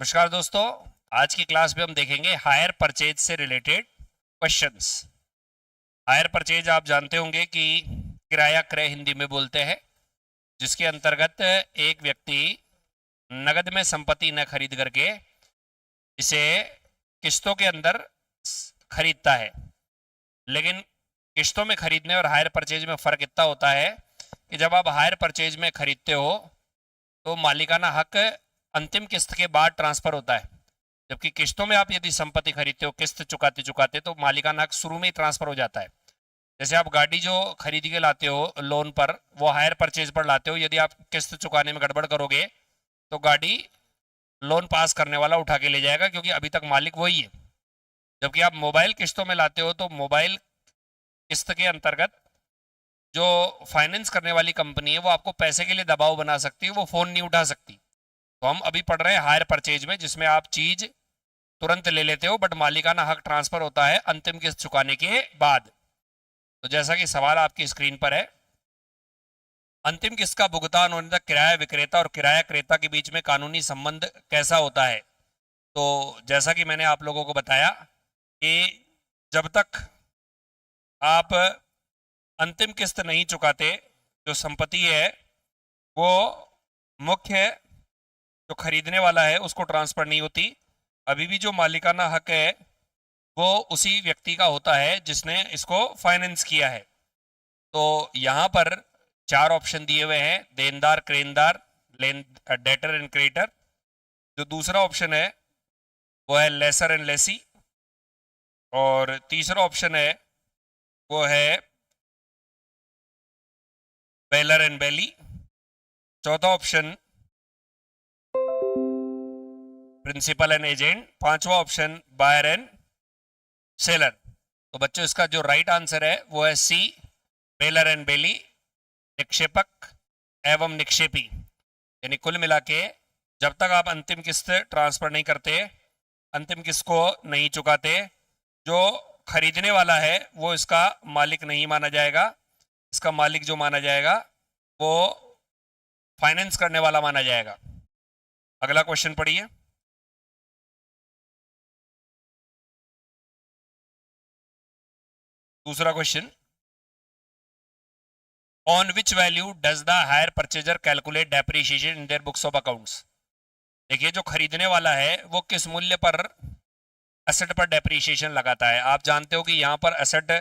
नमस्कार दोस्तों। आज की क्लास में हम देखेंगे हायर परचेज से रिलेटेड क्वेश्चंस। हायर परचेज आप जानते होंगे कि किराया क्रय हिंदी में बोलते हैं, जिसके अंतर्गत एक व्यक्ति नगद में संपत्ति न खरीद करके इसे किस्तों के अंदर खरीदता है। लेकिन किस्तों में खरीदने और हायर परचेज में फ़र्क इतना होता है कि जब आप हायर परचेज में खरीदते हो तो मालिकाना हक अंतिम किस्त के बाद ट्रांसफर होता है, जबकि किस्तों में आप यदि संपत्ति खरीदते हो किस्त चुकाते चुकाते तो मालिकाना हक शुरू में ही ट्रांसफर हो जाता है। जैसे आप गाड़ी जो खरीद के लाते हो लोन पर, वो हायर परचेज पर लाते हो, यदि आप किस्त चुकाने में गड़बड़ करोगे तो गाड़ी लोन पास करने वाला उठा के ले जाएगा, क्योंकि अभी तक मालिक वही है। जबकि आप मोबाइल किस्तों में लाते हो तो मोबाइल किस्त के अंतर्गत जो फाइनेंस करने वाली कंपनी है वो आपको पैसे के लिए दबाव बना सकती है, वो फ़ोन नहीं उठा सकती। तो हम अभी पढ़ रहे हैं हायर परचेज में, जिसमें आप चीज तुरंत ले लेते हो बट मालिकाना हक ट्रांसफर होता है अंतिम किस्त चुकाने के बाद। तो जैसा कि सवाल आपकी स्क्रीन पर है, अंतिम किस्त का भुगतान होने तक किराया विक्रेता और किराया क्रेता के बीच में कानूनी संबंध कैसा होता है। तो जैसा कि मैंने आप लोगों को बताया कि जब तक आप अंतिम किस्त नहीं चुकाते, जो संपत्ति है वो मुख्य जो खरीदने वाला है उसको ट्रांसफर नहीं होती। अभी भी जो मालिकाना हक है वो उसी व्यक्ति का होता है जिसने इसको फाइनेंस किया है। तो यहाँ पर चार ऑप्शन दिए हुए हैं, देनदार, क्रेनदार, डेटर एंड क्रेडिटर। जो दूसरा ऑप्शन है वो है लेसर एंड लेसी, और तीसरा ऑप्शन है वो है बेलर एंड बेली। चौथा ऑप्शन प्रिंसिपल एंड एजेंट। पांचवा ऑप्शन बायर एंड सेलर। तो बच्चों इसका जो राइट आंसर है वो है सी, बेलर एंड बेली, निक्षेपक एवं निक्षेपी। यानी कुल मिला के जब तक आप अंतिम किस्त ट्रांसफर नहीं करते, अंतिम किस्त को नहीं चुकाते, जो खरीदने वाला है वो इसका मालिक नहीं माना जाएगा। इसका मालिक जो माना जाएगा वो फाइनेंस करने वाला माना जाएगा। अगला क्वेश्चन पढ़िए। दूसरा question, on which value does the hire purchaser calculate depreciation in their books of accounts. देखिए, जो खरीदने वाला है वो किस मूल्य पर एसेट पर डेप्रिसिएशन लगाता है। आप जानते हो कि यहाँ पर एसेट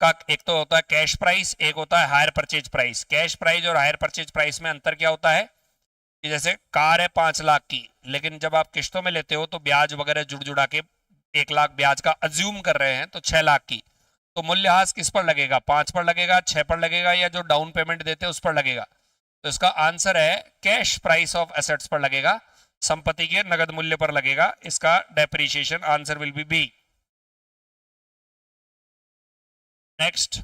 का एक तो होता है कैश प्राइस, एक होता है higher purchase price. Cash price और हायर परचेज प्राइस में अंतर क्या होता है कि जैसे कार है 5 लाख की, लेकिन जब आप किस्तों में लेते हो तो ब्याज वगैरह जुड़ जुड़ा के 1 लाख ब्याज का अज्यूम कर रहे हैं, तो 6 लाख की। तो मूल्यह्रास किस पर लगेगा, 5 पर लगेगा, 6 पर लगेगा, या जो डाउन पेमेंट देते हैं उस पर लगेगा। तो इसका आंसर है कैश प्राइस ऑफ एसेट्स पर लगेगा, संपत्ति के नगद मूल्य पर लगेगा। इसका depreciation answer will be B. Next,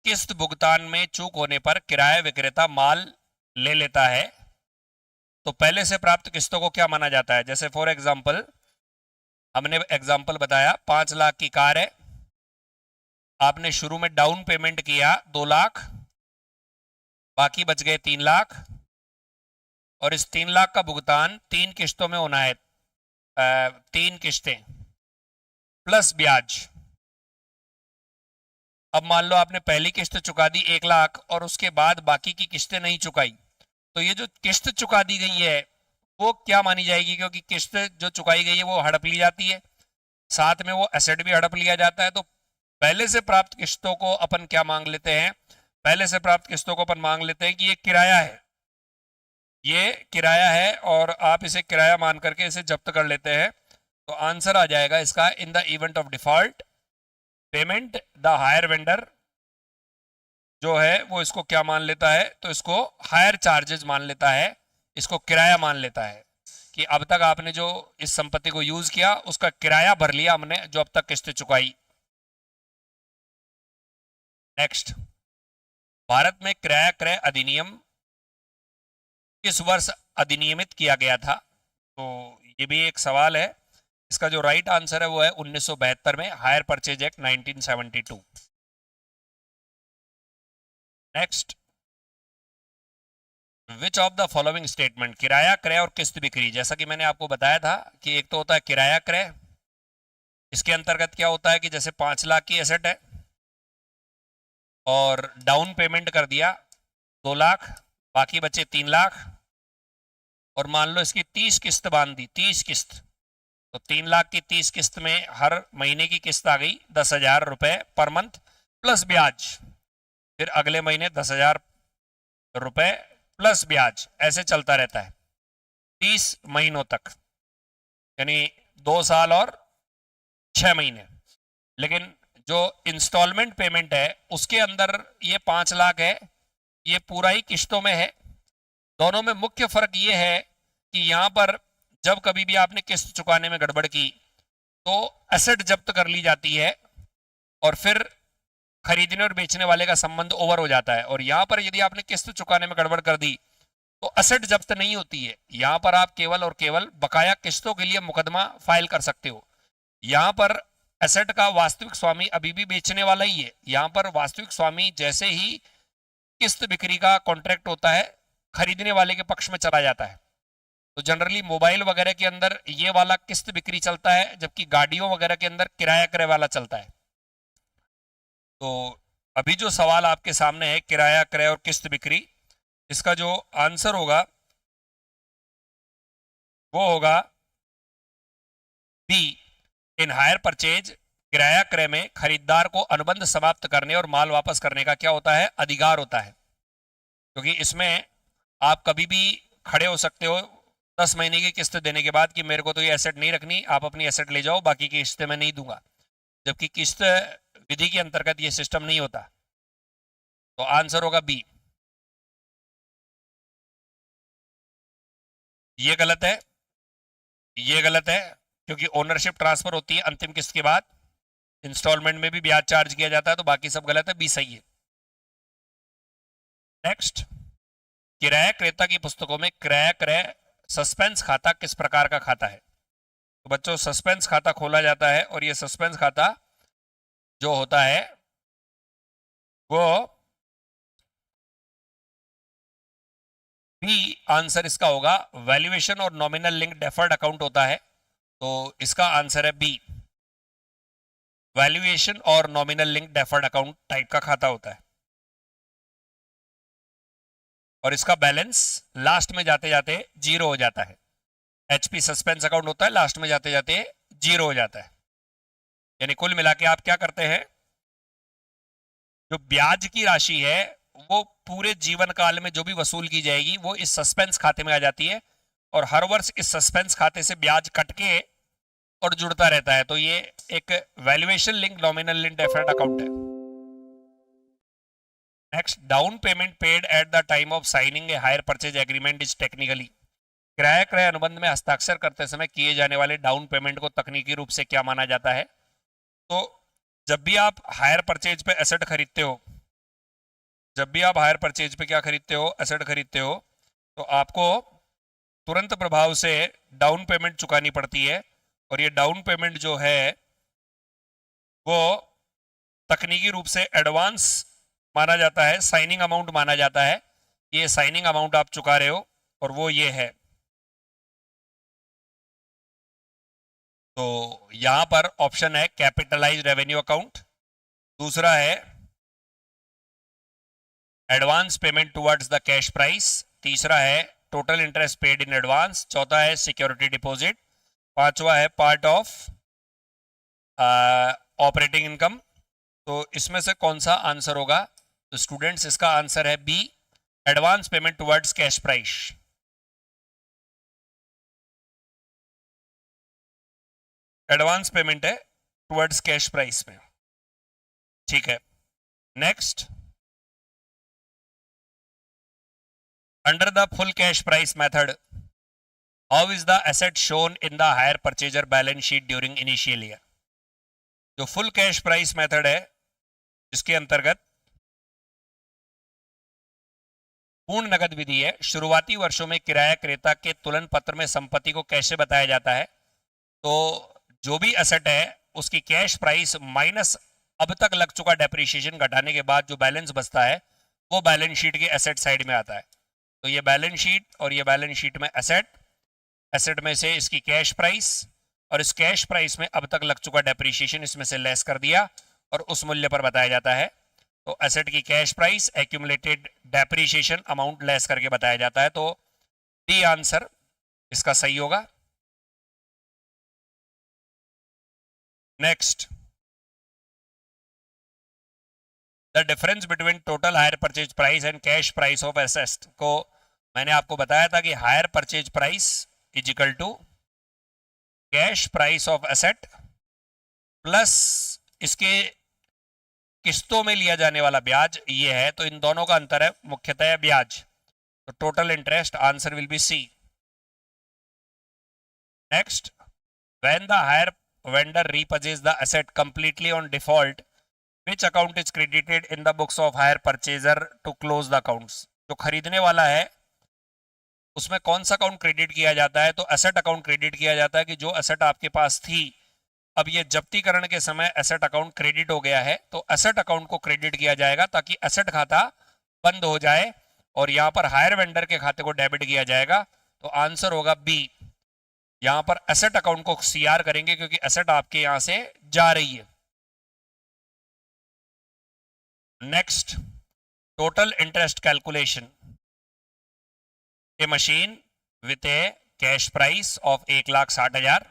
किस्त भुगतान में चूक होने पर किराया विक्रेता माल ले लेता है तो पहले से प्राप्त किस्तों को क्या माना जाता है। जैसे फॉर एग्जांपल, हमने एग्जांपल बताया 5 लाख की कार है, आपने शुरू में डाउन पेमेंट किया 2 लाख, बाकी बच गए 3 लाख, और इस 3 लाख का भुगतान 3 किस्तों में होना है। 3 किस्तें प्लस ब्याज। अब मान लो आपने पहली किस्त चुका दी 1 लाख और उसके बाद बाकी की किस्तें नहीं चुकाई, तो ये जो किस्त चुका दी गई है वो क्या मानी जाएगी, क्योंकि किस्त जो चुकाई गई है वो हड़प ली जाती है, साथ में वो एसेट भी हड़प लिया जाता है। तो पहले से प्राप्त किस्तों को अपन क्या मांग लेते हैं, पहले से प्राप्त किस्तों को अपन मांग लेते हैं कि ये किराया है, ये किराया है, और आप इसे किराया मान करके इसे जब्त कर लेते हैं। तो आंसर आ जाएगा इसका, in the event of default payment the hire vendor जो है वो इसको क्या मान लेता है, तो इसको हायर चार्जेस मान लेता है, इसको किराया मान लेता है कि अब तक आपने जो इस संपत्ति को यूज किया उसका किराया भर लिया हमने, जो अब तक किस्तें चुकाई। नेक्स्ट, भारत में किराया क्रय अधिनियम किस वर्ष अधिनियमित किया गया था। तो ये भी एक सवाल है। इसका जो राइट आंसर है वो है 1972 में, hire purchase act 1972। Next, which of the following statement, किराया क्रय और किस्त बिक्री, जैसा कि मैंने आपको बताया था कि एक तो होता है किराया क्रय, इसके अंतर्गत क्या होता है कि जैसे 5 लाख की एसेट है और डाउन पेमेंट कर दिया 2 लाख, बाकी बचे 3 लाख, और मान लो इसकी 30 किस्त बांध दी, 30 किस्त, तो 3 लाख की 30 किस्त में हर महीने की किस्त आ गई 10,000 रुपए पर मंथ प्लस ब्याज, फिर अगले महीने 10,000 रुपए प्लस ब्याज, ऐसे चलता रहता है 30 महीनों तक, यानी 2 साल और 6 महीने। लेकिन जो इंस्टॉलमेंट पेमेंट है उसके अंदर ये 5 लाख है, ये पूरा ही किस्तों में है। दोनों में मुख्य फर्क ये है कि यहां पर जब कभी भी आपने किस्त चुकाने में गड़बड़ की तो एसेट जब्त कर ली जाती है और फिर खरीदने और बेचने वाले का संबंध ओवर हो जाता है, और यहां पर यदि आपने किस्त चुकाने में गड़बड़ कर दी तो एसेट जब्त नहीं होती है, यहां पर आप केवल और केवल बकाया किस्तों के लिए मुकदमा फाइल कर सकते हो। यहां पर एसेट का वास्तविक स्वामी अभी भी बेचने वाला ही है, यहां पर वास्तविक स्वामी जैसे ही किस्त बिक्री का कॉन्ट्रैक्ट होता है खरीदने वाले के पक्ष में चला जाता है। तो जनरली मोबाइल वगैरह के अंदर ये वाला किस्त बिक्री चलता है, जबकि गाड़ियों वगैरह के अंदर किराया क्रय वाला चलता है। तो अभी जो सवाल आपके सामने है किराया क्रय और किस्त बिक्री, इसका जो आंसर होगा वो होगा बी। इन हायर परचेज, किराया क्रय में खरीदार को अनुबंध समाप्त करने और माल वापस करने का क्या होता है, अधिकार होता है, क्योंकि इसमें आप कभी भी खड़े हो सकते हो 10 महीने की किस्त देने के बाद कि मेरे को तो ये एसेट नहीं रखनी, आप अपनी एसेट ले जाओ, बाकी की किस्तें मैं नहीं दूंगा, जबकि किस्त विधि के अंतर्गत ये सिस्टम नहीं होता। तो आंसर होगा बी। ये गलत है, ये गलत है, क्योंकि ओनरशिप ट्रांसफर होती है अंतिम किस्त के बाद, इंस्टॉलमेंट में भी ब्याज चार्ज किया जाता है, तो बाकी सब गलत है, बी सही है। नेक्स्ट, किराया क्रेता की पुस्तकों में किराया क्रय सस्पेंस खाता किस प्रकार का खाता है? तो बच्चों सस्पेंस खाता खोला जाता है, और ये सस्पेंस खाता जो होता है वो बी आंसर इसका होगा। वैल्यूएशन और नॉमिनल लिंक डेफर्ड अकाउंट होता है, तो इसका आंसर है बी। वैल्यूएशन और nominal link deferred account type का खाता होता है, और इसका बैलेंस लास्ट में जाते जाते जीरो हो जाता है। एचपी सस्पेंस अकाउंट होता है, लास्ट में जाते जाते जीरो हो जाता है। यानी कुल मिला के आप क्या करते हैं, जो ब्याज की राशि है वो पूरे जीवन काल में जो भी वसूल की जाएगी वो इस सस्पेंस खाते में आ जाती है, और हर वर्ष इस सस्पेंस खाते से ब्याज कट के और जुड़ता रहता है। तो ये एक valuation link nominal link deferred account है। Next, down payment paid at the time of signing a hire purchase agreement is technically, किराया क्रय अनुबंध में हस्ताक्षर करते समय किए जाने वाले डाउन पेमेंट को तकनीकी रूप से क्या माना जाता है? तो जब भी आप हायर परचेज पे एसेट खरीदते हो, जब भी आप हायर परचेज पे क्या खरीदते हो, एसेट खरीदते हो, तो आपको तुरंत प्रभाव से डाउन पेमेंट चुकानी पड़ती है, और ये डाउन पेमेंट जो है वो तकनीकी रूप से एडवांस माना जाता है, साइनिंग अमाउंट माना जाता है। ये साइनिंग अमाउंट आप चुका रहे हो, और वो ये है। तो यहां पर ऑप्शन है कैपिटलाइज रेवेन्यू अकाउंट, दूसरा है advance payment towards the cash price, तीसरा है total interest paid in advance, चौथा है सिक्योरिटी डिपॉजिट, पांचवा है पार्ट ऑफ ऑपरेटिंग इनकम। तो इसमें से कौन सा आंसर होगा? तो स्टूडेंट्स इसका आंसर है B, advance payment towards cash price. Advance payment है टुवर्ड्स कैश प्राइस में, ठीक है। Next, under the full cash price method how is the asset shown in the hire purchaser balance sheet during initial year? जो full cash price method है, जिसके अंतर्गत पूर्ण नगद विधि है, शुरुआती वर्षों में किराया क्रेता के तुलन पत्र में संपत्ति को कैसे बताया जाता है? तो जो भी एसेट है उसकी कैश प्राइस माइनस अब तक लग चुका डेप्रिसिएशन घटाने के बाद जो बैलेंस बचता है वो बैलेंस शीट के एसेट साइड में आता है। तो ये बैलेंस शीट और ये बैलेंस शीट में एसेट, एसेट में से इसकी कैश प्राइस, और इस कैश प्राइस में अब तक लग चुका डेप्रीशिएशन इसमें से लेस कर दिया और उस मूल्य पर बताया जाता है। तो एसेट की cash price accumulated depreciation amount less करके बताया जाता है। तो डी आंसर इसका सही होगा। Next, the difference between total hire purchase price and cash price of asset को मैंने आपको बताया था कि hire purchase price is equal to cash price of asset plus इसके किस्तों में लिया जाने वाला ब्याज ये है। तो इन दोनों का अंतर है मुख्यतः ब्याज। तो total interest answer will be C. Next, when the hire vendor repurchase the asset completely on default which account is credited in the books of hire purchaser to close the accounts। जो खरीदने वाला है उसमें कौन सा account credit किया जाता है? तो एसेट अकाउंट क्रेडिट किया जाता है कि जो एसेट आपके पास थी, अब ये जब्तीकरण के समय एसेट अकाउंट क्रेडिट हो गया है, तो एसेट अकाउंट को क्रेडिट किया जाएगा ताकि एसेट खाता बंद हो जाए और यहां पर हायर वेंडर के खाते को डेबिट किया जाएगा। तो आंसर होगा बी। यहां पर एसेट अकाउंट को सीआर करेंगे क्योंकि एसेट आपके यहां से जा रही है। Next, total interest calculation. A machine with A cash price of 1,60,000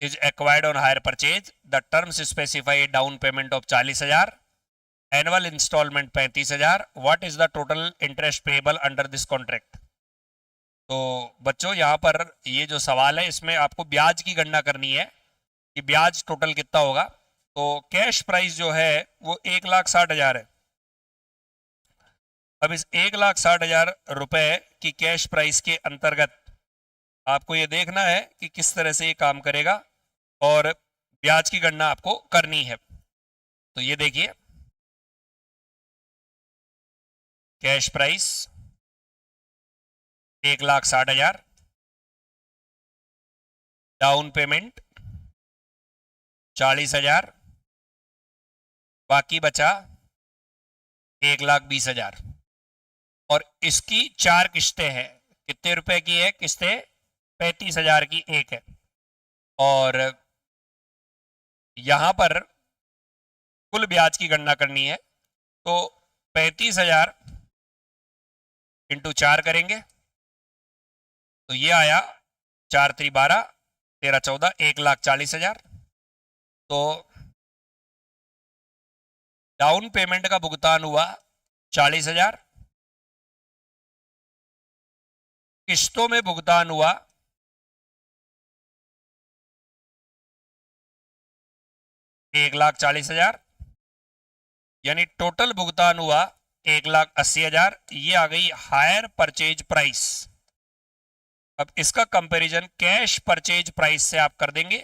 is acquired on hire purchase. The terms specify a down payment of 40,000, annual installment 35,000. What is the total interest payable under this contract? तो बच्चों यहाँ पर ये जो सवाल है इसमें आपको ब्याज की गणना करनी है कि ब्याज टोटल कितना होगा। तो कैश प्राइस जो है वो 1,60,000 है। अब इस 1,60,000 रुपए की कैश प्राइस के अंतर्गत आपको ये देखना है कि किस तरह से ये काम करेगा और ब्याज की गणना आपको करनी है। तो ये देखिए, कैश प्राइस 1,60,000, डाउन पेमेंट 40,000, बाकी बचा 1,20,000 और इसकी 4 किस्तें हैं। कितने रुपए की है किस्तें? 35,000 की एक है। और यहां पर कुल ब्याज की गणना करनी है। तो 35,000 इंटू 4 करेंगे तो ये आया 4 × 3 = 12, 13 × 14, 1,40,000। तो डाउन पेमेंट का भुगतान हुआ 40,000, किस्तों में भुगतान हुआ 1,40,000, यानी टोटल भुगतान हुआ 1,80,000। ये आ गई हायर परचेज प्राइस। अब इसका कंपैरिजन कैश परचेज प्राइस से आप कर देंगे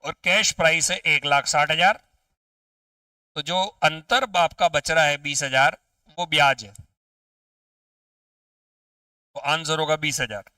और कैश प्राइस है 1,60,000। तो जो अंतर आपका बच रहा है 20,000 वो ब्याज है। तो आंसर होगा 20,000।